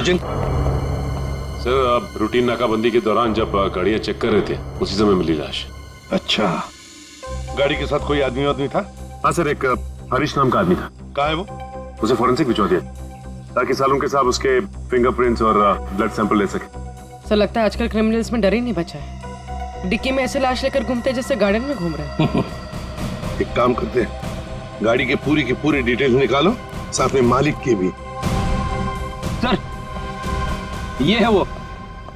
Surgeon. Sir, अब routine नाकाबंदी के दौरान जब गाड़ियां चेक कर रहे थे उसी समय मिली लाश। अच्छा, गाड़ी के साथ कोई आदमी था? हाँ सर, एक हरीश नाम का आदमी था। कहाँ है वो? उसे फॉरेंसिक भिजवा दिया ताकि सालों के साथ उसके फिंगरप्रिंट्स और ब्लड सैंपल ले सके। सर लगता है आजकल क्रिमिनल्स में डर ही नहीं बचा है। डिक्की में ऐसे लाश लेकर घूमते जैसे गार्डन में घूम रहे हैं। एक काम करते हैं, गाड़ी की पूरी डिटेल निकालो, साथ में मालिक की भी। सर, ये है वो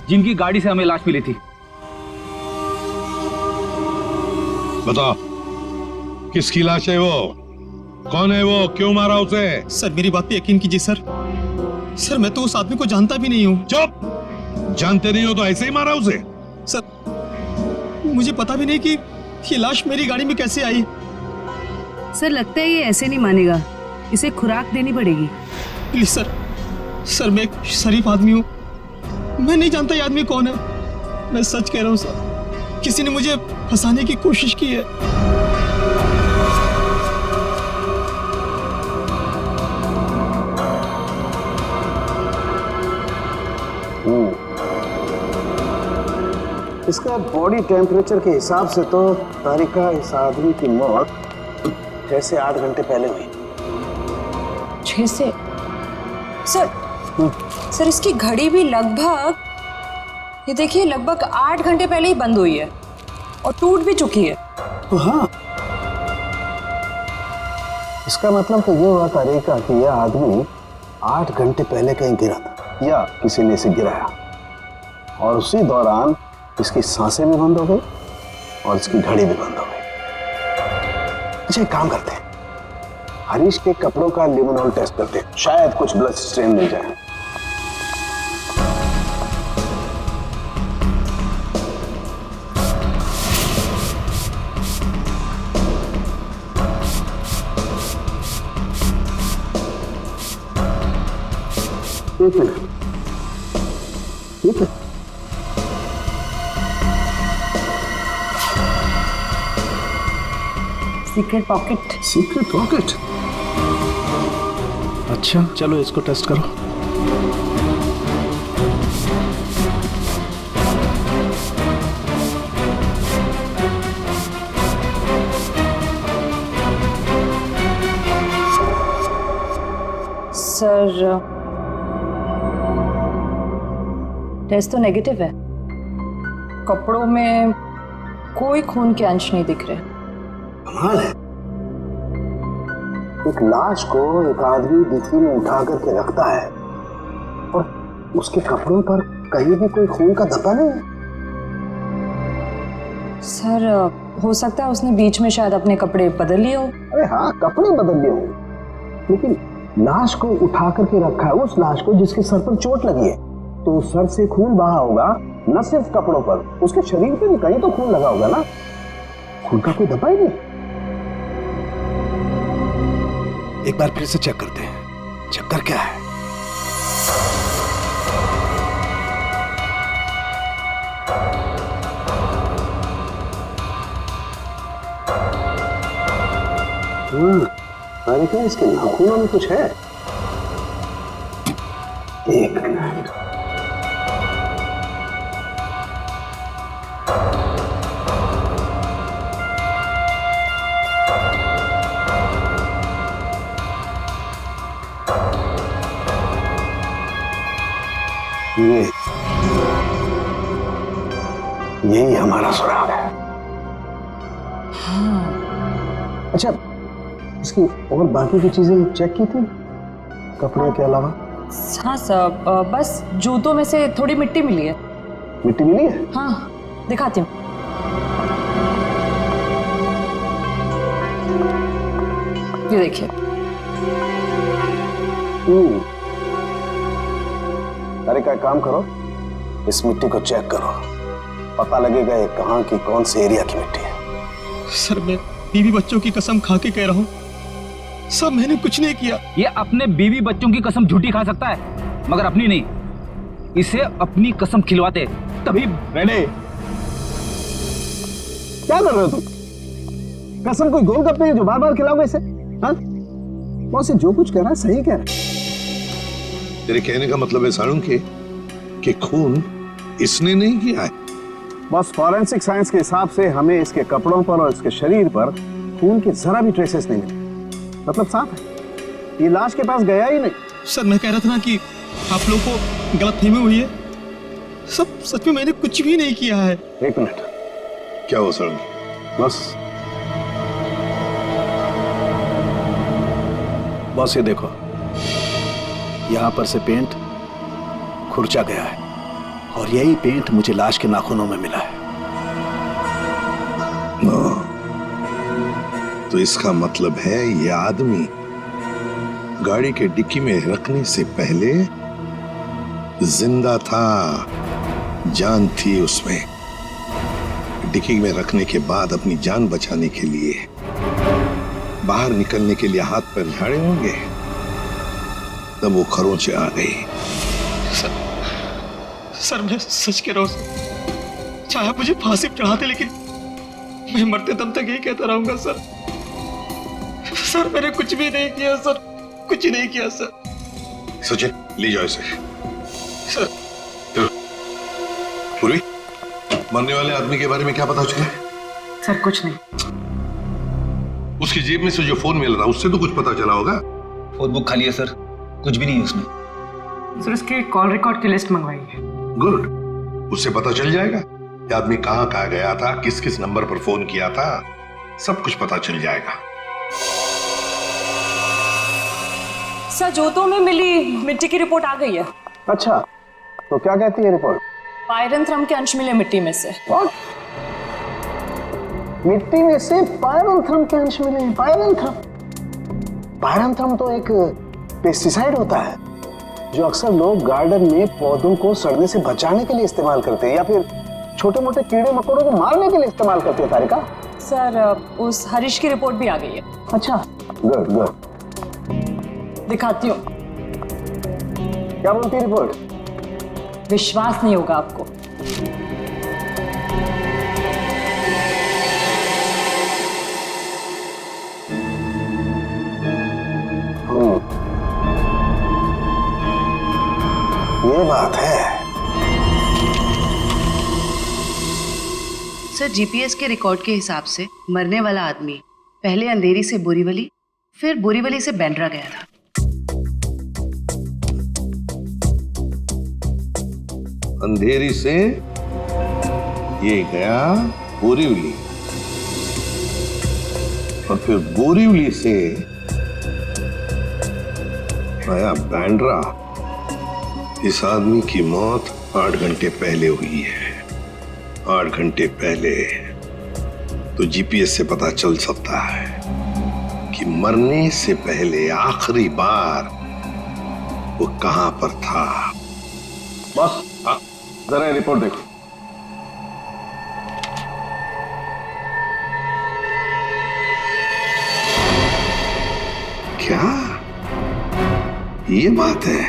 जिनकी गाड़ी से हमें लाश मिली थी। बताओ, किसकी लाश है वो? कौन है वो? क्यों मारा उसे? सर मेरी बात पे यकीन कीजिए सर। सर मैं तो उस आदमी को जानता भी नहीं हूँ। चुप! जानते नहीं हो तो ऐसे ही मारा उसे? सर मुझे पता भी नहीं कि ये लाश मेरी गाड़ी में कैसे आई। सर लगता है ये ऐसे नहीं मानेगा, इसे खुराक देनी पड़ेगी। प्लीज सर, सर मैं एक शरीफ आदमी हूँ, मैं नहीं जानता ये आदमी कौन है। मैं सच कह रहा हूँ सर, किसी ने मुझे फंसाने की कोशिश की है। इसका बॉडी टेम्परेचर के हिसाब से तो तारिका, इस आदमी की मौत 6 से 8 घंटे पहले हुई। 6 से? सर इसकी घड़ी भी लगभग, ये देखिए, लगभग 8 घंटे पहले ही बंद हुई है और टूट भी चुकी है। तो हाँ, इसका मतलब तो ये हुआ तारिका कि यह आदमी 8 घंटे पहले कहीं गिरा था या किसी ने इसे गिराया, और उसी दौरान इसकी सांसें भी बंद हो गई और इसकी घड़ी भी बंद हो गई। अच्छा, एक काम करते हैं, हरीश के कपड़ों का लिमोनॉल टेस्ट करते हैं, शायद कुछ ब्लड स्ट्रेन मिल जाए। एक मिनट, ठीक है। Secret pocket. Secret pocket? अच्छा, चलो इसको टेस्ट करो। सर टेस्ट तो नेगेटिव है, कपड़ों में कोई खून के अंश नहीं दिख रहे। कमाल है, एक लाश को एक आदमी डिक्की में उठा करके रखता है और उसके कपड़ों पर कहीं भी कोई खून का धब्बा नहीं है। सर हो सकता है उसने बीच में शायद अपने कपड़े बदल लिए हो। अरे हाँ, कपड़े बदल लिए होंगे, लेकिन लाश को उठा करके रखा है, उस लाश को जिसके सर पर चोट लगी है, तो सर से खून बहा होगा, न सिर्फ कपड़ों पर, उसके शरीर पे भी कहीं तो खून लगा होगा ना। खून का कोई धब्बा ही नहीं। एक बार फिर से चेक करते हैं, चक्कर क्या है। अरे क्या इसके नाखूनों में कुछ है? एक मिनट, यही हमारा सुराग है। हाँ। अच्छा, इसकी और बाकी की चीजें चेक की थी कपड़े के अलावा? हाँ सर, बस जूतों में से थोड़ी मिट्टी मिली है। मिट्टी मिली है? हाँ, दिखाती हूँ। ये देखिए। अरे क्या काम करो, इस मिट्टी को चेक करो, पता लगेगा ये कहाँ की कौन से एरिया की मिट्टी है। सर मैं बीवी बच्चों की कसम खा के कह रहा हूँ, सब मैंने कुछ नहीं किया। ये अपने बीवी बच्चों की कसम झूठी खा सकता है, मगर अपनी नहीं। इसे अपनी कसम खिलवाते तभी। मैंने क्या कर रहे हो तुम? कसम कोई गोलगप्पे है जो बार बार खिलाओगे इसे? हाँ, वैसे जो कुछ कह रहा है सही कह रहा है। तेरे कहने का मतलब है साळुंखे कि खून इसने नहीं किया है? बस फॉरेंसिक साइंस के हिसाब से हमें इसके कपड़ों पर और इसके शरीर पर खून के जरा भी ट्रेसेस नहीं मिले। मतलब साफ है ये लाश के पास गया ही नहीं। सर मैं कह रहा था ना कि आप लोगों को गलतफहमी हुई है। सब सच में मैंने कुछ भी नहीं किया है। एक मिनट, क्या हो साळुंखे? बस ये देखो, यहां पर से पेंट खुरचा गया है और यही पेंट मुझे लाश के नाखूनों में मिला है। तो इसका मतलब है ये आदमी गाड़ी के डिक्की में रखने से पहले जिंदा था, जान थी उसमें। डिक्की में रखने के बाद अपनी जान बचाने के लिए बाहर निकलने के लिए हाथ पैर झाड़े होंगे, तब वो खरोंचे आ गई। सर मैं सच कह रहा हूँ सर। चाहे आप मुझे फांसी पर चढ़ाते लेकिन मैं मरते दम तक यही कहता रहूंगा सर। सर मैंने कुछ भी नहीं किया सर, कुछ नहीं किया सर। सचिन ले जाओ इसे। सर पूर्वी, मरने वाले आदमी के बारे में क्या पता चला? सर कुछ नहीं। उसकी जेब में से जो फोन मिल रहा उससे तो कुछ पता चला होगा। फोन बुक खाली है सर, कुछ भी नहीं है उसमें। सर उसके कॉल रिकॉर्ड की लिस्ट मंगवाई है। गुड, उससे पता चल जाएगा कि आदमी कहां कहां गया था, किस किस नंबर पर फोन किया था, सब कुछ पता चल जाएगा। सर जोतों में मिली मिट्टी की रिपोर्ट आ गई है। अच्छा, तो क्या कहती है रिपोर्ट? पायरंथ्रम के अंश मिले मिट्टी में से। What? मिट्टी में से पायरंथ्रम के अंश मिले हैं। पायरंथ्रम तो एक पेस्टिसाइड होता है जो अक्सर लोग गार्डन में पौधों को सड़ने से बचाने के लिए इस्तेमाल करते हैं या फिर छोटे मोटे कीड़े मकोड़ों को मारने के लिए इस्तेमाल करते हैं। तारिका, सर उस हरीश की रिपोर्ट भी आ गई है। अच्छा, गुड गुड। दिखाती हूँ। क्या बोलती है रिपोर्ट? विश्वास नहीं होगा आपको। ये बात है। सर जीपीएस के रिकॉर्ड के हिसाब से मरने वाला आदमी पहले अंधेरी से बोरीवली, फिर बोरीवली से बैंड्रा गया था। अंधेरी से ये गया बोरीवली और फिर बोरीवली से आया बैंड्रा। इस आदमी की मौत 8 घंटे पहले हुई है। 8 घंटे पहले तो जीपीएस से पता चल सकता है कि मरने से पहले आखिरी बार वो कहां पर था। बस जरा ये रिपोर्ट देखो। क्या ये बात है?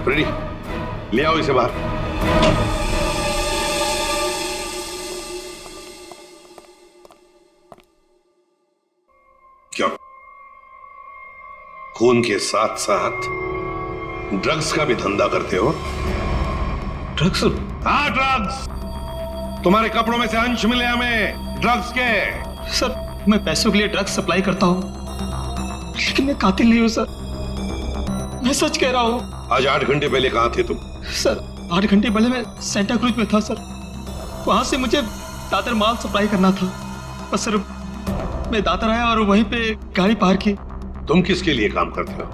फ्रेडी, ले आओ इसे बाहर। क्यों? खून के साथ साथ ड्रग्स का भी धंधा करते हो? ड्रग्स? हाँ, ड्रग्स। तुम्हारे कपड़ों में से अंश मिले हमें ड्रग्स के। सर मैं पैसों के लिए ड्रग्स सप्लाई करता हूँ लेकिन मैं कातिल नहीं हूँ सर। मैं सच कह रहा हूँ। आज 8 घंटे पहले कहां थे तुम? सर 8 घंटे पहले मैं सेंटा क्रूज में था सर। वहां से मुझे दादर माल सप्लाई करना था। बस सर मैं दादर आया और वहीं पे गाड़ी पार्क की। तुम किसके लिए काम करते हो?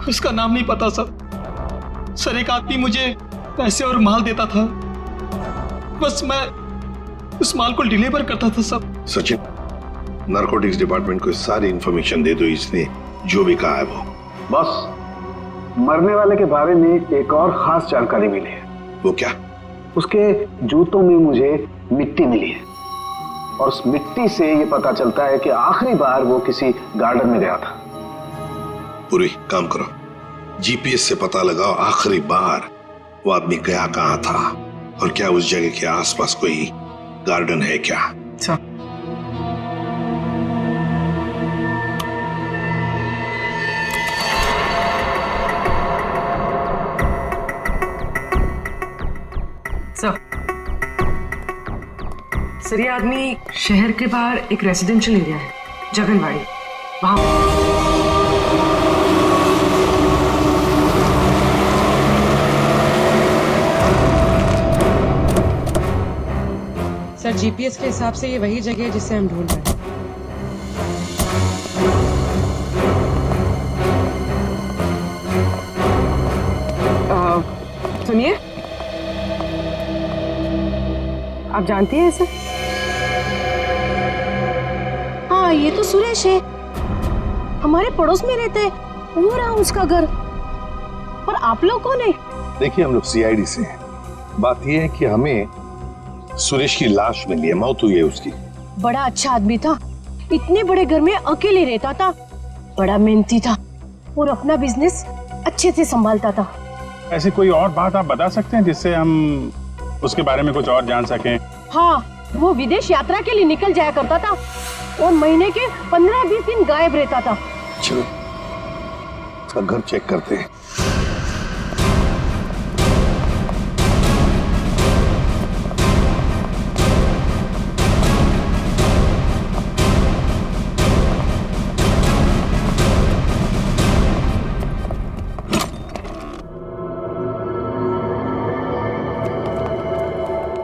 उसका नाम नहीं पता सर। सर एक आदमी मुझे पैसे और माल देता था, बस मैं उस माल को डिलीवर करता था सब। सचिन, नारकोटिक्स डिपार्टमेंट को सारी इंफॉर्मेशन दे दो। इसने जो भी कहा है वो। बस मरने वाले के बारे में एक और खास जानकारी मिली है। वो क्या? उसके जूतों में मुझे मिट्टी मिली है और उस मिट्टी से ये पता चलता है कि आखिरी बार वो किसी गार्डन में गया था। पूरी काम करो, जीपीएस से पता लगाओ आखिरी बार वो आदमी गया कहां था और क्या उस जगह के आसपास कोई गार्डन है क्या। अच्छा सर ये आदमी शहर के बाहर एक रेजिडेंशियल एरिया है, जगनवाड़ी, वहां। सर जीपीएस के हिसाब से ये वही जगह है जिसे हम ढूंढ रहे हैं। सुनिए, आप जानती हैं इसे? हाँ, ये तो सुरेश है, हमारे पड़ोस में रहते हैं, वो रहा उसका घर। पर आप लोग कौन है? देखिए, हम लोग सीआईडी से हैं। बात यह है कि हमें सुरेश की लाश मिली है, मौत हुई है उसकी। बड़ा अच्छा आदमी था, इतने बड़े घर में अकेले रहता था, बड़ा मेहनती था और अपना बिजनेस अच्छे से संभालता था। ऐसी कोई और बात आप बता सकते हैं जिससे हम उसके बारे में कुछ और जान सकें? हाँ, वो विदेश यात्रा के लिए निकल जाया करता था और महीने के 15-20 दिन गायब रहता था। चलो उसका घर चेक करते हैं।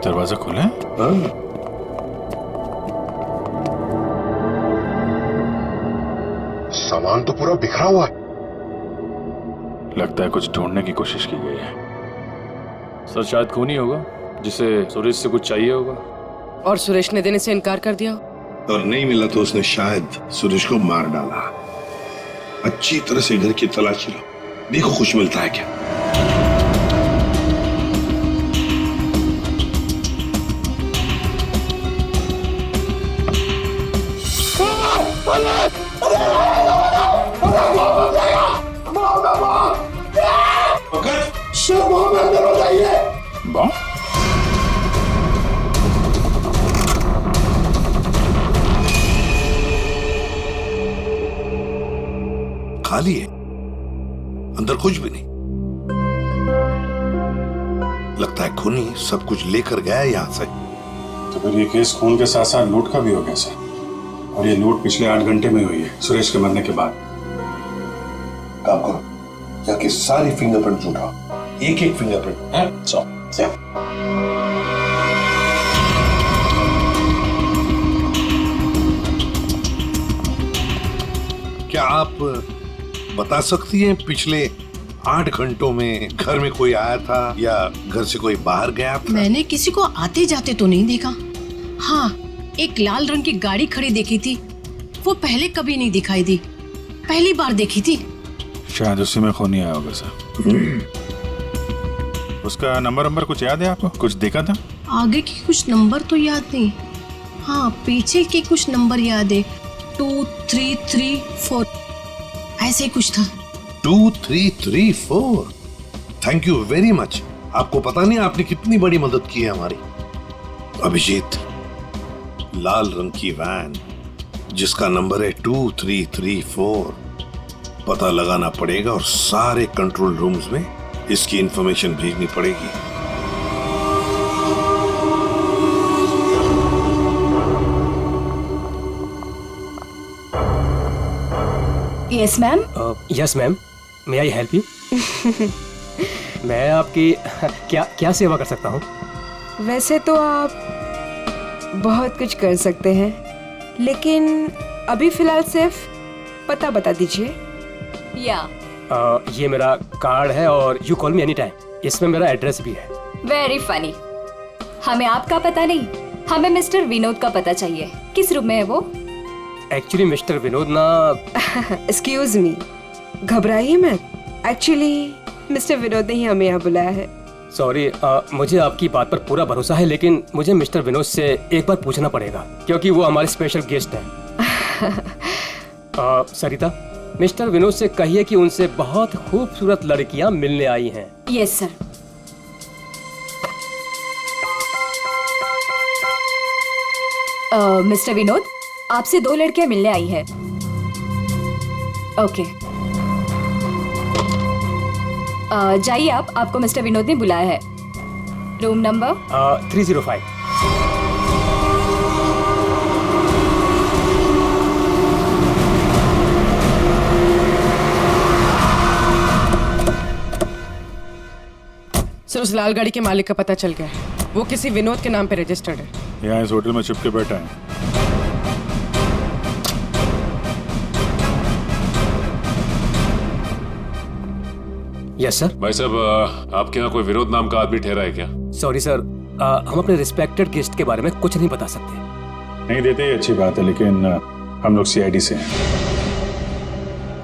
दरवाजा खोला है? सामान तो पूरा बिखरा हुआ है। लगता है कुछ ढूंढने की कोशिश की गई है। सर शायद खून ही होगा जिसे सुरेश से कुछ चाहिए होगा। और सुरेश ने देने से इनकार कर दिया, और नहीं मिला तो उसने शायद सुरेश को मार डाला। अच्छी तरह से घर की तलाशी लो, देखो कुछ मिलता है क्या। खाली है, अंदर कुछ भी नहीं। लगता है खूनी सब कुछ लेकर गया है यहां से। तो फिर ये केस खून के साथ साथ लूट का भी हो गया सर। और ये लूट पिछले 8 घंटे में हुई है, सुरेश के मरने के बाद। काम करो, जाके सारी फिंगरप्रिंट उठाओ, एक एक फिंगरप्रिंट। क्या आप बता सकती हैं पिछले 8 घंटों में घर में कोई आया था या घर से कोई बाहर गया था? मैंने किसी को आते जाते तो नहीं देखा। हाँ, एक लाल रंग की गाड़ी खड़ी देखी थी, वो पहले कभी नहीं दिखाई दी, पहली बार देखी थी। शायद उसी में खूनी आया होगा सर। उसका नंबर कुछ याद है आपको? कुछ देखा था? आगे के कुछ नंबर तो याद नहीं, हाँ पीछे के कुछ नंबर याद है, 2, 3, 3, 4 ऐसे कुछ था। 2, 3, 3, 4। Thank you very much. आपको पता नहीं आपने कितनी बड़ी मदद की है हमारी। अभिजीत, लाल रंग की वैन जिसका नंबर है 2334, पता लगाना पड़ेगा और सारे कंट्रोल रूम्स में इसकी इंफॉर्मेशन भेजनी पड़ेगी। Yes ma'am. Yes ma'am, may I help you? मैं आपकी क्या सेवा कर सकता हूँ? वैसे तो आप बहुत कुछ कर सकते हैं, लेकिन अभी फिलहाल सिर्फ पता बता दीजिए। ये मेरा कार्ड है और you call me any time, इसमें मेरा एड्रेस भी है। Very funny. हमें आपका पता नहीं, हमें मिस्टर विनोद का पता चाहिए। किस रूम में है वो? एक्चुअली मिस्टर विनोद ना एक्सक्यूज मी, घबराइए मत, एक्चुअली मिस्टर विनोद ने ही हमें यहाँ बुलाया है। सॉरी, मुझे आपकी बात पर पूरा भरोसा है, लेकिन मुझे मिस्टर विनोद से एक बार पूछना पड़ेगा क्योंकि वो हमारे स्पेशल गेस्ट हैं। सरिता, मिस्टर विनोद से कहिए कि उनसे बहुत खूबसूरत लड़कियां मिलने आई हैं। Yes sir. मिस्टर विनोद, आपसे 2 लड़कियां मिलने आई हैं। ओके, जाइए आप, आपको मिस्टर विनोद ने बुलाया है। Room number 305। सर उस लाल गाड़ी के मालिक का पता चल गया है। वो किसी विनोद के नाम पे रजिस्टर्ड है। यहाँ इस होटल में छिप के बैठा है। Yes sir. भाई साहब, आपके यहाँ कोई विनोद नाम का आदमी ठहरा है क्या? सॉरी सर, हम अपने रिस्पेक्टेड गेस्ट के बारे में कुछ नहीं बता सकते। नहीं देते ये अच्छी बात है, लेकिन हम लोग सीआईडी से हैं।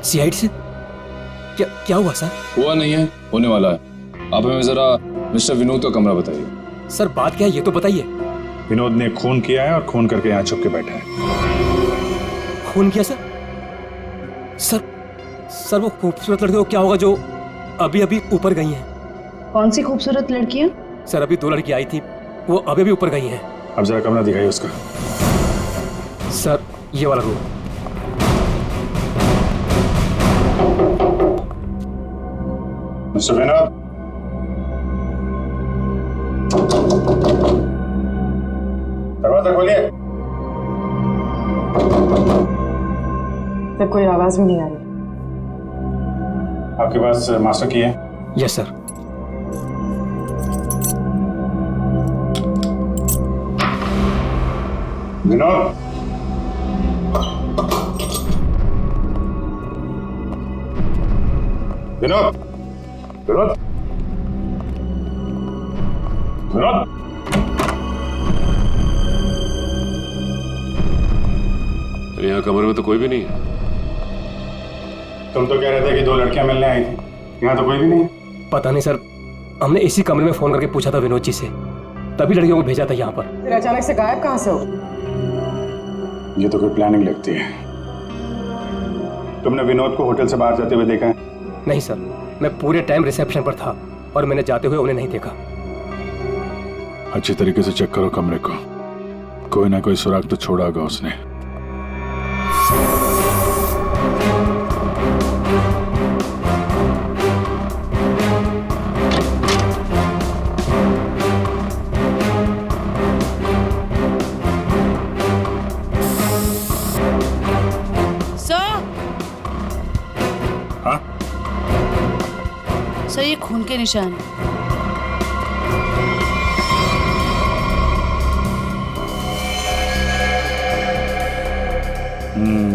सीआईडी से? क्या हुआ सर? हुआ नहीं है, होने वाला है। आप हमें जरा मिस्टर विनोद का कमरा बताइए। सर बात क्या है ये तो बताइए। विनोद ने खून किया है और खून करके यहाँ छुप के बैठा है। खून किया सर? सर वो खूबसूरत लड़की को क्या होगा जो अभी अभी ऊपर गई हैं? कौन सी खूबसूरत लड़कियां? सर अभी 2 लड़की आई थी, वो अभी अभी ऊपर गई हैं। अब जरा कमरा दिखाइए उसका। सर ये वाला रूम। मिस्टर विनोद, दरवाजा खोलिए। तो कोई आवाज भी नहीं आ रही। आपके पास मास्टर की है? Yes sir. विनोद, विनोद, विनोद, विनोद। यहाँ कमरे में तो कोई भी नहीं है। तुम तो कह रहे थे कि 2 लड़कियां मिलने आई थी, यहाँ तो कोई भी नहीं। पता नहीं सर, हमने इसी कमरे में फोन करके पूछा था विनोद जी से, तभी लड़कियों को भेजा था यहाँ पर। फिर अचानक से गायब कहाँ से हो? ये तो कोई प्लानिंग लगती है। तुमने विनोद को होटल से बाहर जाते हुए देखा है? नहीं सर, मैं पूरे टाइम रिसेप्शन पर था और मैंने जाते हुए उन्हें नहीं देखा। अच्छी तरीके से चेक करो कमरे को, कोई ना कोई सुराग तो छोड़ा होगा उसने। सर ये खून के निशान।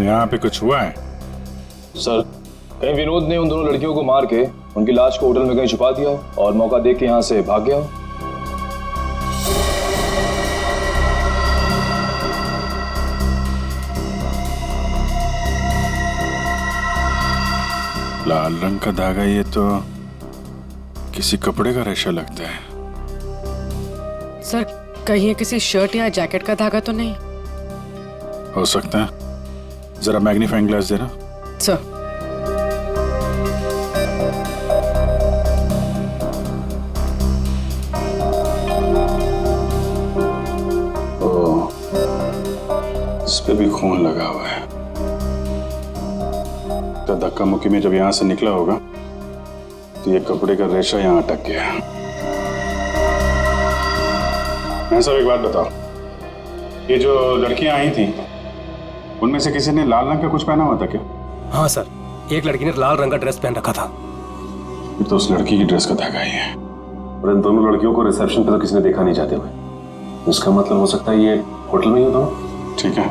यहाँ पे कुछ हुआ है? सर कहीं विनोद ने उन दोनों लड़कियों को मार के उनकी लाश को होटल में कहीं छुपा दिया हो और मौका देख के यहाँ से भाग गया हो। लाल रंग का धागा, ये तो किसी कपड़े का रेशा लगता है। सर कहीं ये किसी शर्ट या जैकेट का धागा तो नहीं? हो सकता है, जरा मैग्नीफाइंग ग्लास देना। सर इस पे भी खून लगा हुआ है, तो धक्का मुक्की में जब यहां से निकला होगा तो ये कपड़े का रेशा यहां अटक गया। मैं सब एक बात बताओ, ये जो लड़कियां आई थी उनमें से किसी ने लाल रंग का कुछ पहना हुआ था क्या? हाँ सर, एक लड़की ने लाल रंग का ड्रेस पहन रखा था। ये तो उस लड़की की ड्रेस का धागा ही है। और इन दोनों लड़कियों को रिसेप्शन पे तो किसी ने देखा नहीं जाते हुए, इसका मतलब हो सकता है ये होटल में ही हो। ठीक है,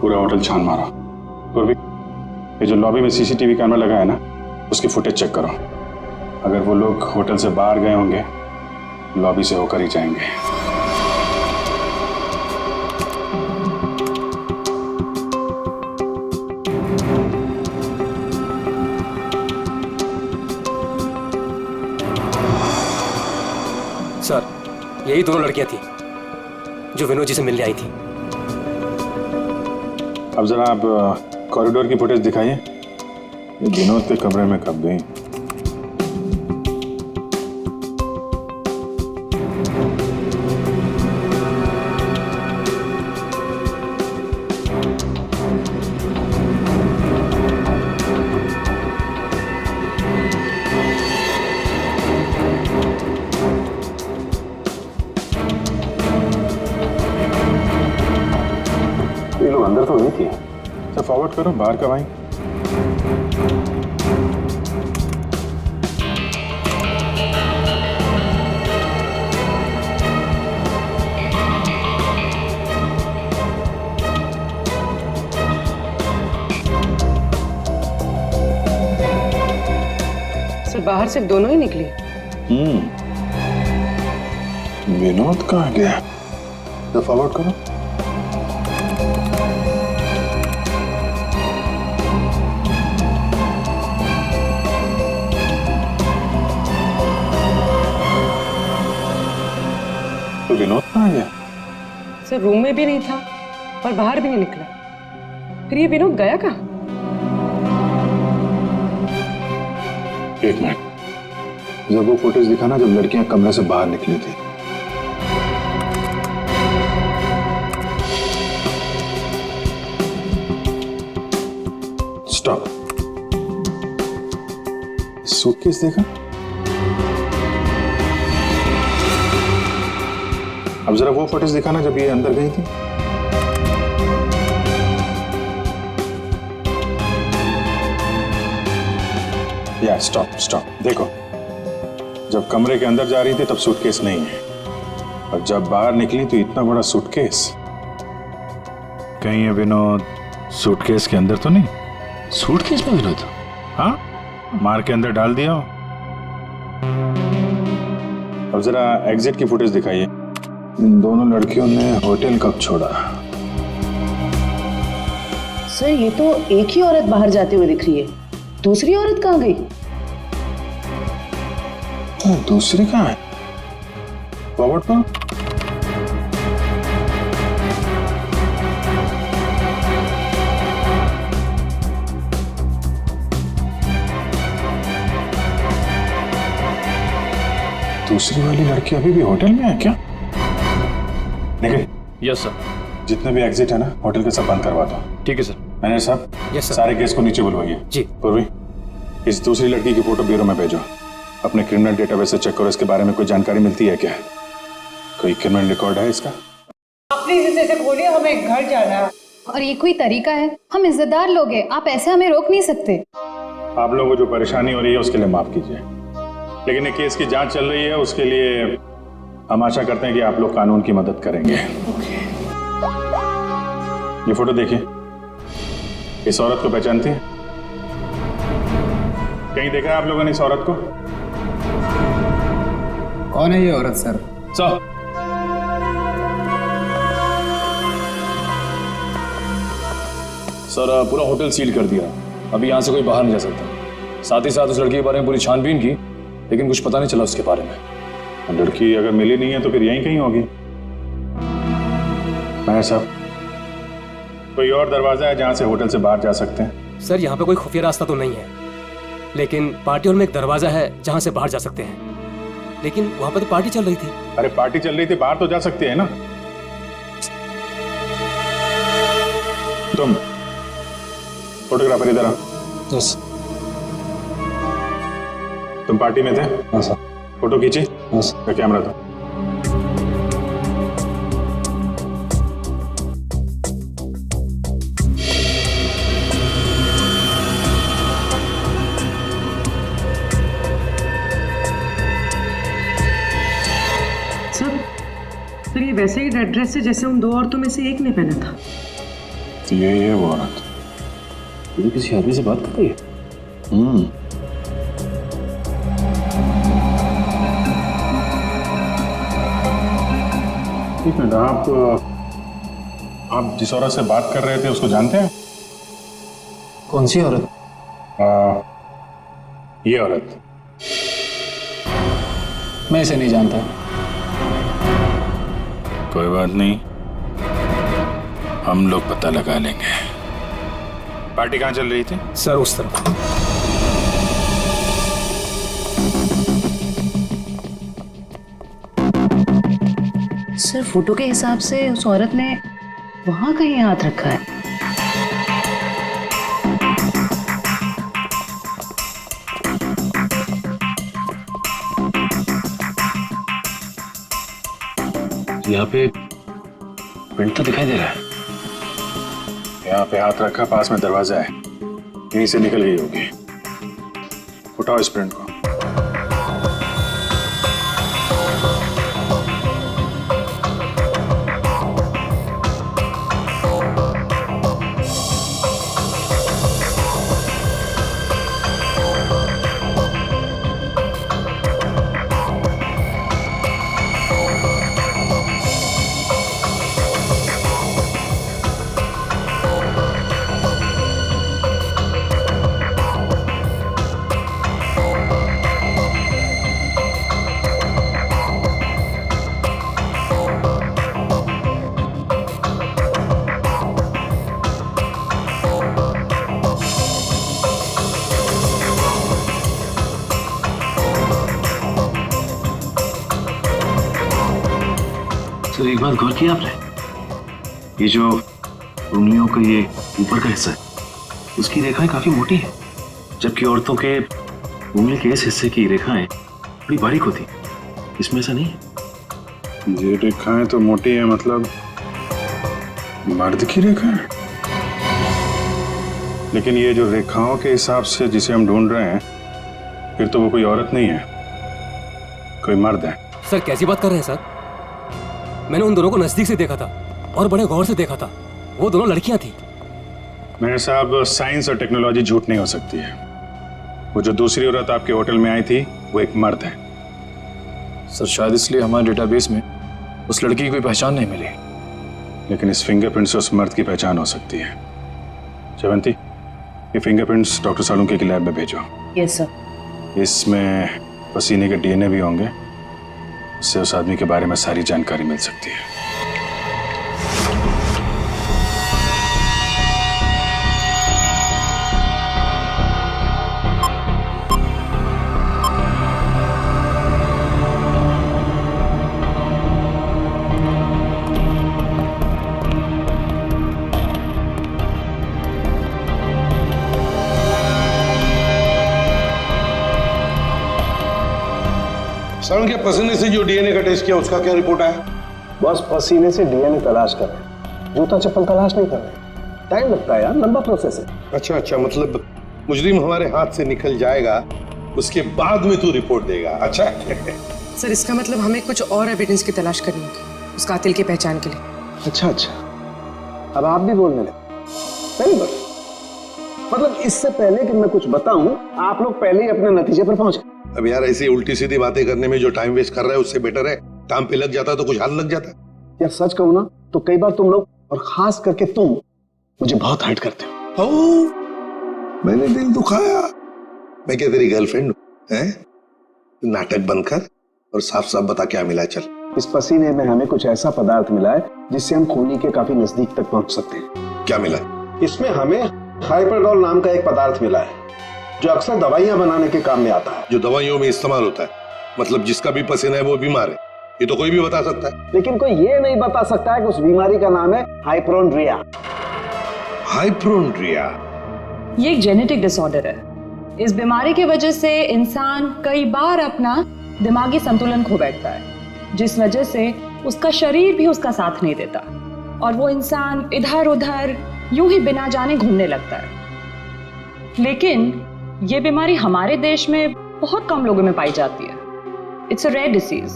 पूरा होटल छान मारा। तो ये जो लॉबी में सीसीटीवी कैमरा लगा है ना, उसकी फुटेज चेक करो। अगर वो लोग होटल से बाहर गए होंगे, लॉबी से होकर ही जाएंगे। सर यही दोनों लड़कियां थी जो विनोद जी से मिलने आई थी। अब जरा आप कॉरिडोर की फुटेज दिखाइए। ये विनोद के कमरे में कब गई? अंदर तो गई थी। सर फॉरवर्ड करो, बाहर कब आई? सर बाहर सिर्फ दोनों ही निकली। विनोद कहाँ गया? तो फॉरवर्ड करो। तो विनोद कहाँ गया? सर रूम में भी नहीं था और बाहर भी नहीं निकला। फिर ये विनोद गया कहाँ? एक मिनट, जब वो फुटेज दिखाना जब लड़कियां कमरे से बाहर निकली थी। स्टॉप। सूटकेस देखा? अब जरा वो फुटेज दिखाना जब ये अंदर गई थी। या स्टॉप स्टॉप, देखो जब कमरे के अंदर जा रही थी तब सूटकेस नहीं है, और जब बाहर निकली तो इतना बड़ा सूटकेस। कहीं ये विनोद सूटकेस के अंदर तो नहीं? सूटकेस में विनोद? हाँ, मार के अंदर डाल दिया हो। अब जरा एग्जिट की फुटेज दिखाइए। इन दोनों लड़कियों ने होटल कब छोड़ा? सर ये तो एक ही औरत बाहर जाते हुए दिख रही है, दूसरी औरत कहाँ गई? दूसरी कहाँ है? फॉरवर्ड करो। दूसरी वाली लड़की अभी भी होटल में है क्या? निखिल। Yes sir. जितने भी एग्जिट है ना होटल के सब बंद करवा दो। ठीक है सर। मैनेजर साहब, यस सर। सारे केस को नीचे बुलवाइए। जी। पूर्वी, इस दूसरी लड़की की फोटो ब्यूरो में भेजो। अपने क्रिमिनल डेटाबेस से चेक करो, इसके बारे में कोई जानकारी मिलती है क्या? कोई क्रिमिनल रिकॉर्ड है इसका? प्लीज इसे खोलिए, हमें घर जाना है। और ये कोई तरीका है? हम इज्जतदार लोग हैं, आप ऐसे हमें रोक नहीं सकते। आप लोगों को जो परेशानी हो रही है उसके लिए माफ कीजिए, लेकिन ये केस की जांच चल रही है, उसके लिए हम आशा करते हैं कि आप लोग कानून की मदद करेंगे। ये फोटो देखिए, इस औरत को पहचानती है? कहीं देखा है आप लोगों ने इस औरत को? कौन है ये औरत सर? सर पूरा होटल सील कर दिया, अभी यहाँ से कोई बाहर नहीं जा सकता। साथ ही साथ उस लड़की के बारे में पूरी छानबीन की, लेकिन कुछ पता नहीं चला उसके बारे में। लड़की अगर मिली नहीं है तो फिर यहीं कहीं होगी। मैनेजर साहब, कोई और दरवाजा है जहां से होटल से बाहर जा सकते हैं? सर यहाँ पे कोई खुफिया रास्ता तो नहीं है, लेकिन पार्टी हॉल में एक दरवाजा है जहां से बाहर जा सकते हैं। लेकिन वहां पर तो पार्टी चल रही थी। अरे पार्टी चल रही थी, बाहर तो जा सकते हैं ना। तुम फोटोग्राफर इधर आओ। यस। तुम पार्टी में थे? हाँ सर। फोटो खींची? यस। कैमरा दो। सर ये वैसे ही रेड ड्रेस है जैसे उन दो औरतों में से एक ने पहना था। तो ये है वो औरत। ये किसी आदमी से बात कर रही है? एक मिनट, आप जिस औरत से बात कर रहे थे उसको जानते हैं? कौन सी औरत? ये औरत। मैं इसे नहीं जानता। कोई बात नहीं, हम लोग पता लगा लेंगे। पार्टी कहाँ चल रही थी? सर उस तरफ। सर फोटो के हिसाब से उस औरत ने वहां कहीं हाथ रखा है। यहाँ पे प्रिंट तो दिखाई दे रहा है। यहाँ पे हाथ रखा, पास में दरवाजा है, यहीं से निकल गई होगी। उठाओ इस प्रिंट को। सर एक बात गौर किया आपने, ये जो उंगलियों का ये ऊपर का हिस्सा है उसकी रेखाएं काफी मोटी है, जबकि औरतों के उंगली के इस हिस्से की रेखाएं बड़ी बारीक होती, इसमें ऐसा नहीं है। ये रेखाएं तो मोटी है, मतलब मर्द की रेखाएं। लेकिन ये जो रेखाओं के हिसाब से जिसे हम ढूंढ रहे हैं, फिर तो वो कोई औरत नहीं है, कोई मर्द है। सर कैसी बात कर रहे हैं सर? मैंने उन दोनों को नजदीक से देखा था और बड़े गौर से देखा था, वो दोनों लड़कियां थी। मेरे साहब, साइंस और टेक्नोलॉजी झूठ नहीं हो सकती है। वो जो दूसरी औरत आपके होटल में आई थी वो एक मर्द है। सर शायद इसलिए हमारे डेटाबेस में उस लड़की की कोई पहचान नहीं मिली। लेकिन इस फिंगरप्रिंट से उस मर्द की पहचान हो सकती है। जयवंती, ये फिंगरप्रिंट्स डॉक्टर सालुंके की लैब में भेजो। Yes sir. इसमें पसीने के डीएनए भी होंगे, उससे उस आदमी के बारे में सारी जानकारी मिल सकती है। सालुंके के पसीने से जो डीएनए का टेस्ट किया उसका क्या रिपोर्ट आया? बस पसीने से डीएनए तलाश कर रहे हैं, जूता चप्पल तलाश नहीं कर रहे। टाइम लगता है यार, लंबा प्रोसेस है। अच्छा अच्छा, मतलब मुजरिम हमारे हाथ से निकल जाएगा, उसके बाद में तू रिपोर्ट देगा। अच्छा सर इसका मतलब हमें कुछ और एविडेंस की तलाश करनी होगी उस कातिल की पहचान के लिए। अच्छा अच्छा, अब आप भी बोलने लगे। Very good. मतलब इससे पहले कि मैं कुछ बताऊं, आप लोग पहले ही अपने नतीजे पर पहुंच गए। अब यार ऐसी उल्टी सीधी बातें करने में जो टाइम वेस्ट कर रहा है उससे बेटर है काम पे लग जाता तो कुछ हाथ लग जाता। यार सच कहूं ना तो कई बार तुम लोग, और खास करके तुम, मुझे बहुत हर्ट करते हो। मैंने दिल दुखाया? मैं क्या तेरी गर्लफ्रेंड हूं? हैं? नाटक बंद कर और साफ साफ बता क्या मिला। चल। इस पसीने में हमें कुछ ऐसा पदार्थ मिला है जिससे हम खूनी के काफी नजदीक तक पहुंच सकते हैं। क्या मिला? इसमें हमें हाइपरडोल नाम का एक पदार्थ मिला है जो अक्सर दवाइयां बनाने के काम में आता है। जो दवाइयों में इस्तेमाल होता है, मतलब जिसका भी पसीना है वो बीमार है, ये तो कोई भी बता सकता है। लेकिन कोई ये नहीं बता सकता है कि उस बीमारी का नाम है हाइपोक्रोंड्रिया। हाइपोक्रोंड्रिया ये एक जेनेटिक डिसऑर्डर है। इस बीमारी की वजह से इंसान कई बार अपना दिमागी संतुलन खो बैठता है, जिस वजह से उसका शरीर भी उसका साथ नहीं देता और वो इंसान इधर उधर यूं ही बिना जाने घूमने लगता है। लेकिन ये बीमारी हमारे देश में बहुत कम लोगों में पाई जाती है। It's a rare disease.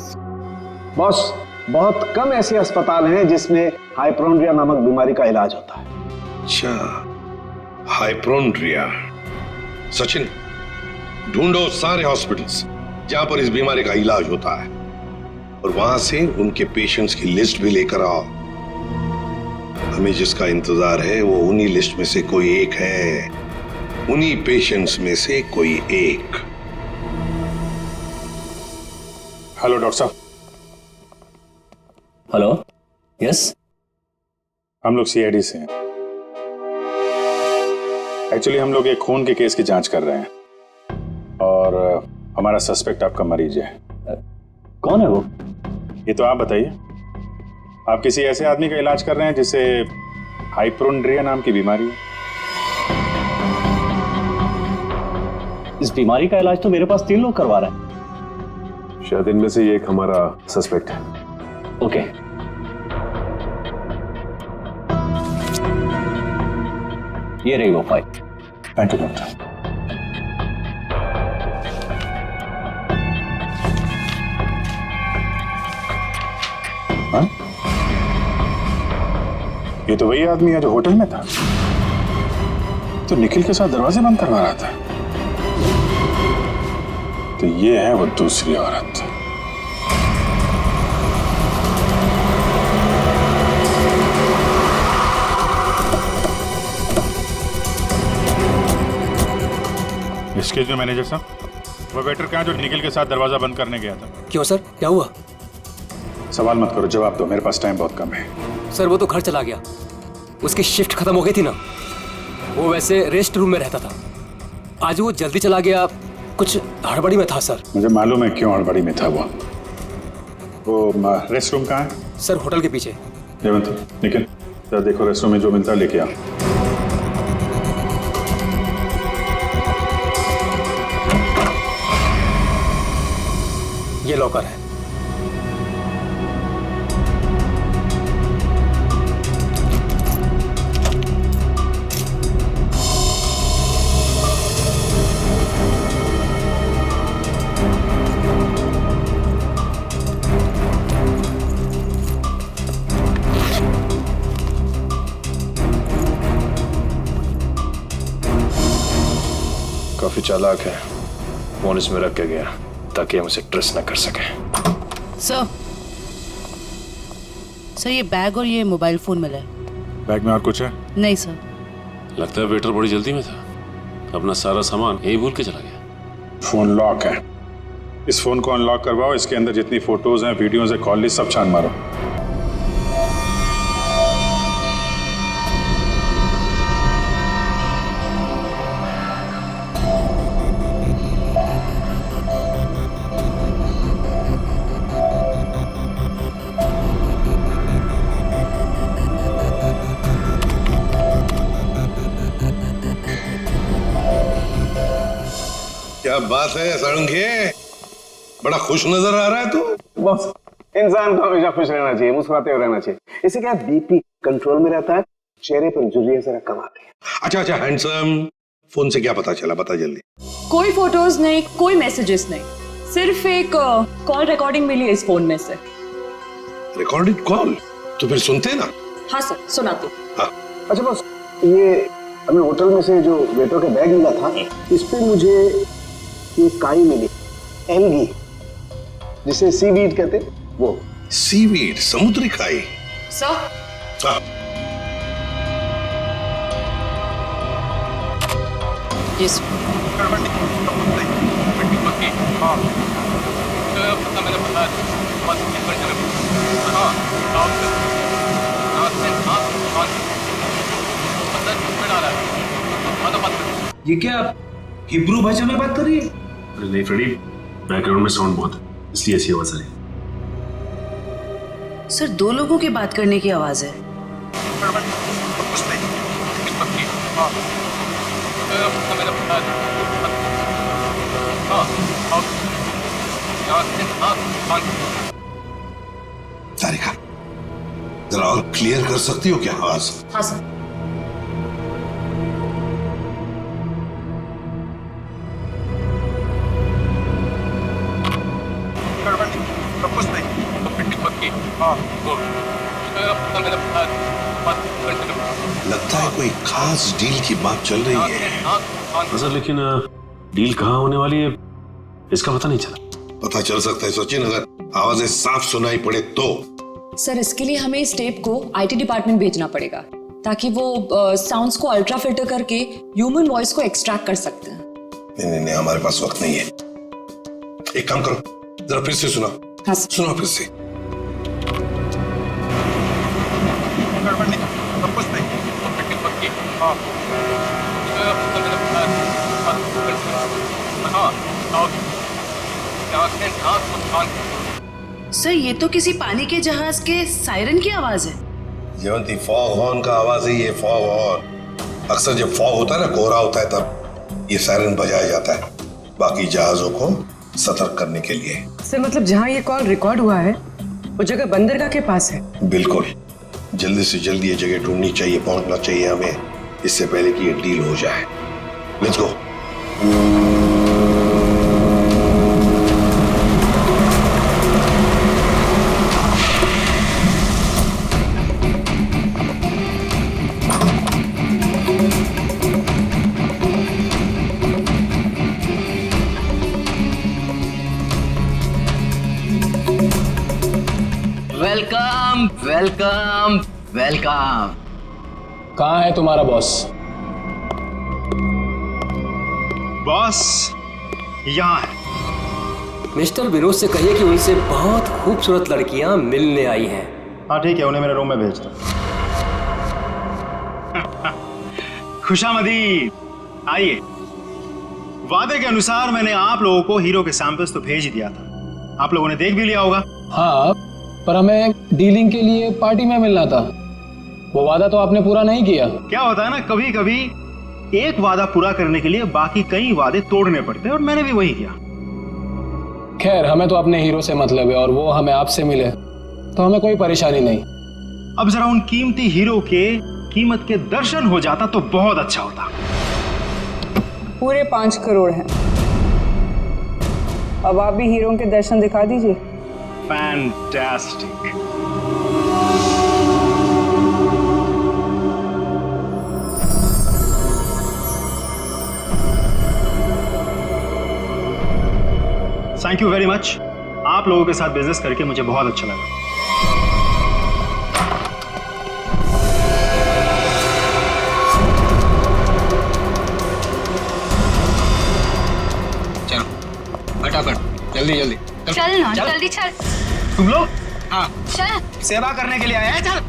Boss, बहुत कम ऐसे अस्पताल हैं जिसमें हाइपोक्रोंड्रिया नामक बीमारी का इलाज होता है। अच्छा, हाइपोक्रोंड्रिया। सचिन, ढूंढो सारे हॉस्पिटल्स जहां पर इस बीमारी का इलाज होता है और वहां से उनके पेशेंट्स की लिस्ट भी लेकर आओ। हमें जिसका इंतजार है वो उन्हीं लिस्ट में से कोई एक है, उन्हीं पेशेंट्स में से कोई एक। हेलो डॉक्टर साहब। Hello, yes. हम लोग सीआईडी से हैं। एक्चुअली हम लोग एक खून के केस की जांच कर रहे हैं और हमारा सस्पेक्ट आपका मरीज है। कौन है वो? ये तो आप बताइए। आप किसी ऐसे आदमी का इलाज कर रहे हैं जिसे हाइपोक्रोंड्रिया नाम की बीमारी है? इस बीमारी का इलाज तो मेरे पास 3 लोग करवा रहे हैं। शायद इनमें से ये एक हमारा सस्पेक्ट है। ओके। ये रही वो फाइल। Thank you doctor. हाँ? ये तो वही आदमी है जो होटल में था, तो निखिल के साथ दरवाजे बंद करवा रहा था। तो ये है वो दूसरी औरत। एक्सक्यूज मी मैनेजर साहब, वो वेटर कहाँ जो निखिल के साथ दरवाजा बंद करने गया था? क्यों सर, क्या हुआ? सवाल मत करो, जवाब दो, मेरे पास टाइम बहुत कम है। सर वो तो घर चला गया, उसकी शिफ्ट खत्म हो गई थी ना। वो वैसे रेस्ट रूम में रहता था, आज वो जल्दी चला गया, कुछ हड़बड़ी में था सर। मुझे मालूम है क्यों हड़बड़ी में था वो रेस्ट रूम कहाँ है? सर होटल के पीछे। जयवंत, निखिल जरा देखो रेस्ट रूम में जो मिलता है लेके आओ। ये लॉकर है। काफी चालाक है, फोन इसमें रख के गया ताकि हम उसे ट्रेस न कर सके। सर ये बैग और ये मोबाइल फोन मिला है। बैग में और कुछ है? नहीं सर। लगता है वेटर बड़ी जल्दी में था, अपना सारा सामान यही भूल के चला गया। फोन लॉक है, इस फोन को अनलॉक करवाओ, इसके अंदर जितनी फोटोज हैं, वीडियोज हैं, कॉल लिस्ट सब छान मारो। क्या बात है सारंगे, बड़ा खुश नजर आ रहा है तू। बस इंसान को हमेशा खुश रहना चाहिए, मुस्कुराते हुए रहना चाहिए, इससे क्या बीपी कंट्रोल में रहता है, चेहरे पर झुर्रियां जरा कम आती है। अच्छा हैंडसम, फोन से क्या पता चला, बता जल्दी। कोई फोटोज नहीं, कोई मैसेजेस नहीं, सिर्फ एक कॉल रिकॉर्डिंग मिली इस फोन में से। Recorded call? तो फिर सुनते ना। हाँ सर, सुनाती। हाँ। अच्छा बस, ये हमें होटल में से जो वेटर का बैग मिला था, इस पे मुझे ये काई मिली, एल्गी, जिसे सीवीड कहते, वो। सीवीड, समुद्री काई? सर। हाँ। यस। ये क्या हिब्रू भाषा में बात कर रही है? अरे नहीं फ्रेडी, बैकग्राउंड में साउंड बहुत है, इसलिए ऐसी आवाज आ रही है। सर दो लोगों की बात करने की आवाज है। तारिका, जरा और क्लियर कर सकती हो क्या आवाज? हाँ सर। लगता है कोई खास डील की बात चल रही है। सर लेकिन डील कहाँ होने वाली है इसका पता नहीं चला। पता चल सकता है सचिन, अगर आवाजें साफ सुनाई पड़े तो। सर इसके लिए हमें इस टेप को आईटी डिपार्टमेंट भेजना पड़ेगा, ताकि वो साउंड्स को अल्ट्रा फिल्टर करके ह्यूमन वॉइस को एक्सट्रैक्ट कर सकते हैं। नहीं, हमारे पास वक्त नहीं है। एक काम करो, जरा फिर से सुना। हाँ सुना फिर से। सर ये तो किसी पानी के जहाज के सायरन की आवाज है। जयवंती, फॉग हॉर्न का आवाज है ये, फॉग हॉर्न। अक्सर जब फॉग होता है ना, कोहरा होता है, तब ये सायरन बजाया जाता है बाकी जहाजों को सतर्क करने के लिए। सर मतलब जहाँ ये कॉल रिकॉर्ड हुआ है वो जगह बंदरगाह के पास है? बिल्कुल, जल्दी से जल्दी ये जगह ढूंढनी चाहिए, पहुंचना चाहिए हमें। इससे पहले कि ये डील हो जाए। Let's go. Welcome welcome welcome. कहाँ है तुम्हारा बॉस? बॉस यहाँ है। मिस्टर विनोद से कहिए कि उनसे बहुत खूबसूरत लड़कियां मिलने आई हैं। हाँ ठीक है, उन्हें मेरे रूम में भेज दो। खुशामदीद, आइए। वादे के अनुसार मैंने आप लोगों को हीरो के सैंपल्स तो भेज ही दिया था, आप लोगों ने देख भी लिया होगा। हाँ, पर हमें डीलिंग के लिए पार्टी में मिलना था। वो वादा तो आपने पूरा नहीं किया। क्या होता है ना, कभी कभी एक वादा पूरा करने के लिए बाकी कई वादे तोड़ने पड़ते हैं, और मैंने भी वही किया। खैर, हमें तो अपने हीरो से मतलब है और वो हमें आपसे मिले तो हमें कोई परेशानी नहीं। अब जरा उन कीमती हीरो के कीमत के दर्शन हो जाता तो बहुत अच्छा होता। पूरे 5 करोड़ हैं। अब आप भी हीरो के दर्शन दिखा दीजिए। Fantastic. Thank you very much. आप लोगों के साथ बिजनेस करके मुझे बहुत अच्छा लगा। चलो फटाफट, जल्दी जल्दी चल ना, जल्दी चल। तुम लोग? हाँ, चल, सेवा करने के लिए आए हैं। चल,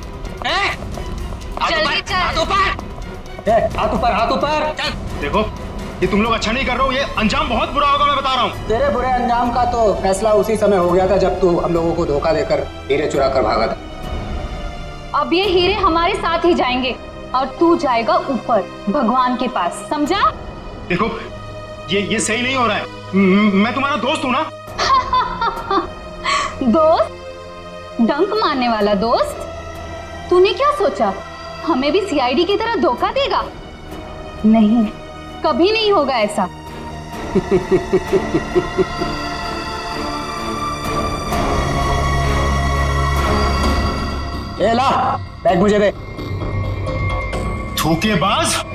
जल्दी चल। हाथ ऊपर, हाथ ऊपर। चल। देखो, ये तुम लोग अच्छा नहीं कर रहे हो, ये अंजाम बहुत बुरा होगा, मैं बता रहा हूँ। तेरे बुरे अंजाम का तो फैसला उसी समय हो गया था जब तू हम लोगों को धोखा देकर हीरे चुरा कर भागा था। अब ये हीरे हमारे साथ ही जाएंगे और तू जाएगा ऊपर भगवान के पास, समझा? देखो, ये सही नहीं हो रहा है। मैं तुम्हारा दोस्त हूँ ना। दोस्त? डंक मारने वाला दोस्त? तूने क्या सोचा हमें भी सीआईडी की तरह धोखा देगा? नहीं, कभी नहीं होगा ऐसा। ए ला, बैग मुझे दे। धोखेबाज।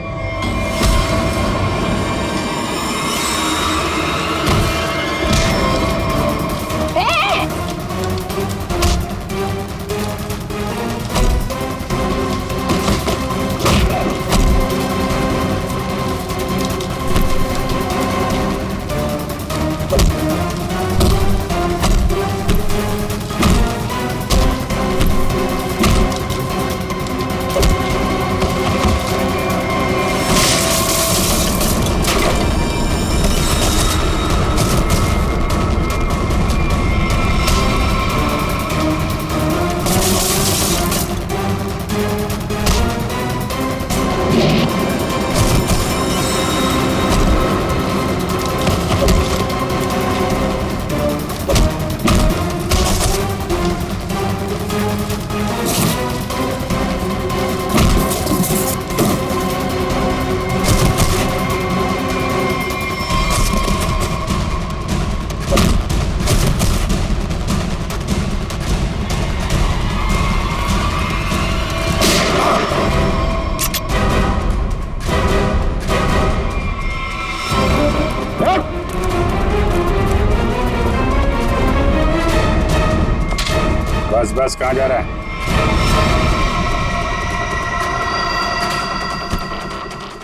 बस कहाँ जा रहा है?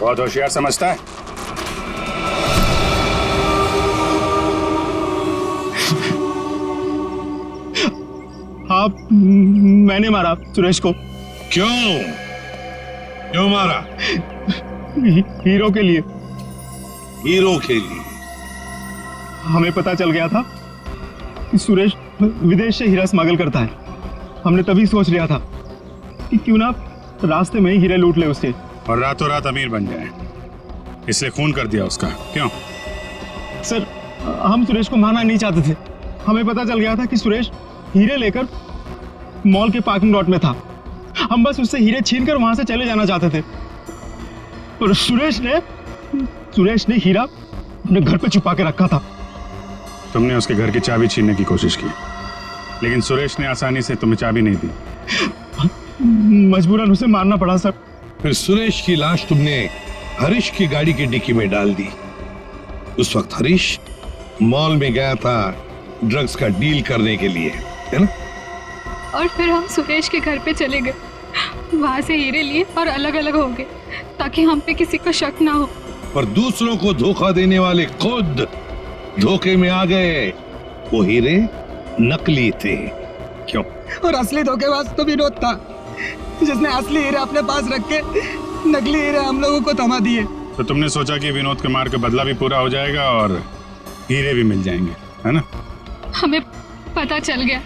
बहुत होशियार समझता है। हाँ, मैंने मारा सुरेश को। क्यों मारा? हीरो के लिए। हीरो के लिए? हमें पता चल गया था कि सुरेश विदेश से हीरा स्मगल करता है। हमने तभी सोच लिया था कि क्यों ना रास्ते में ही हीरे लूट ले उससे, और रातों रात अमीर बन जाए, इसलिए खून कर दिया उसका। क्यों? सर, हम सुरेश को मारना नहीं चाहते थे। हमें पता चल गया था कि सुरेश हीरे लेकर मॉल के पार्किंग लॉट में था। हम बस उससे हीरे छीनकर वहां से चले जाना चाहते थे। और सुरेश ने हीरा अपने घर पे छुपा के रखा था। तुमने उसके घर की चाबी छीनने की कोशिश की, लेकिन सुरेश ने आसानी से तुम्हें चाबी नहीं दी। मजबूरन उसे मारना पड़ा सर। फिर सुरेश की लाश तुमने हरीश की गाड़ी की डिक्की में डाल दी। उस वक्त हरीश मॉल में गया था ड्रग्स का डील करने के लिए, है ना? और फिर हम सुरेश के घर पे चले गए, वहां से हीरे लिए और अलग अलग हो गए ताकि हम पे किसी को शक ना हो। पर दूसरों को धोखा देने वाले खुद धोखे में आ गए। वो हीरे नकली थे। क्यों? और असली धोखेबाज तो विनोद था, जिसने असली हीरे अपने पास रख के नकली हीरे हम लोगों को थमा दिए। तो तुमने सोचा कि विनोद के मार का बदला भी पूरा हो जाएगा और हीरे भी मिल जाएंगे, है ना? हमें पता चल गया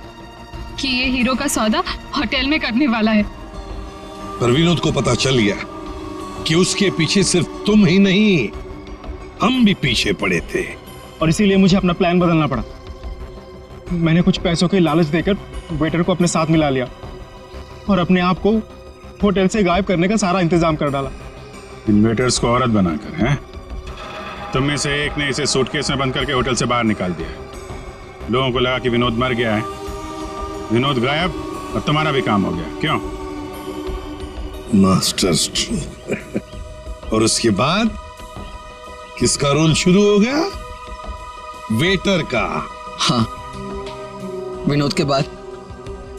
कि ये हीरो का सौदा होटल में करने वाला है। पर विनोद को पता चल गया कि उसके पीछे सिर्फ तुम ही नहीं, हम भी पीछे पड़े थे। और इसीलिए मुझे अपना प्लान बदलना पड़ा। मैंने कुछ पैसों की लालच देकर वेटर को अपने साथ मिला लिया और अपने आप को होटल से गायब करने का सारा इंतजाम कर डाला। इन वेटर्स को औरत बनाकर, हैं? तुम में से एक ने इसे सूटकेस में बंद करके होटल से बाहर निकाल दिया। लोगों को लगा कि विनोद मर गया है, विनोद गायब और तुम्हारा भी काम हो गया। क्यों? Master stroke. और उसके बाद किसका रोल शुरू हो गया? वेटर का। हाँ, विनोद के बाद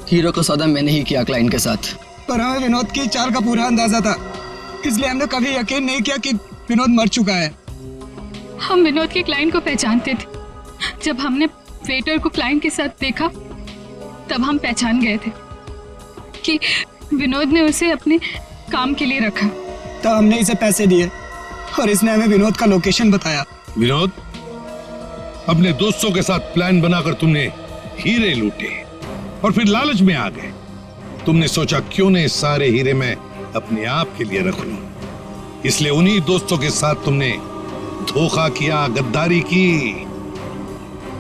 हीरो का सौदा मैंने ही किया क्लाइंट के साथ। पर हमें विनोद की चाल का पूरा अंदाजा था, इसलिए हमने कभी यकीन नहीं किया कि विनोद मर चुका है। हम विनोद के क्लाइंट को पहचानते थे। जब हमने वेटर को क्लाइंट के साथ देखा तब हम पहचान गए थे कि विनोद ने उसे अपने काम के लिए रखा। तब हमने इसे पैसे दिए और इसने हमें विनोद का लोकेशन बताया। विनोद, अपने दोस्तों के साथ प्लान बनाकर तुमने हीरे लूटे और फिर लालच में आ गए। तुमने सोचा क्यों न सारे हीरे मैं अपने आप के लिए रख लूं। इसलिए उन्हीं दोस्तों के साथ तुमने धोखा किया, गद्दारी की।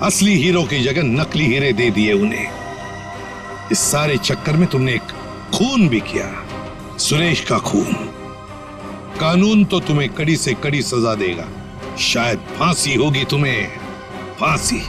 असली हीरो की जगह नकली हीरे दे दिए उन्हें। इस सारे चक्कर में तुमने एक खून भी किया, सुरेश का खून। कानून तो तुम्हें कड़ी से कड़ी सजा देगा, शायद फांसी होगी तुम्हें, फांसी।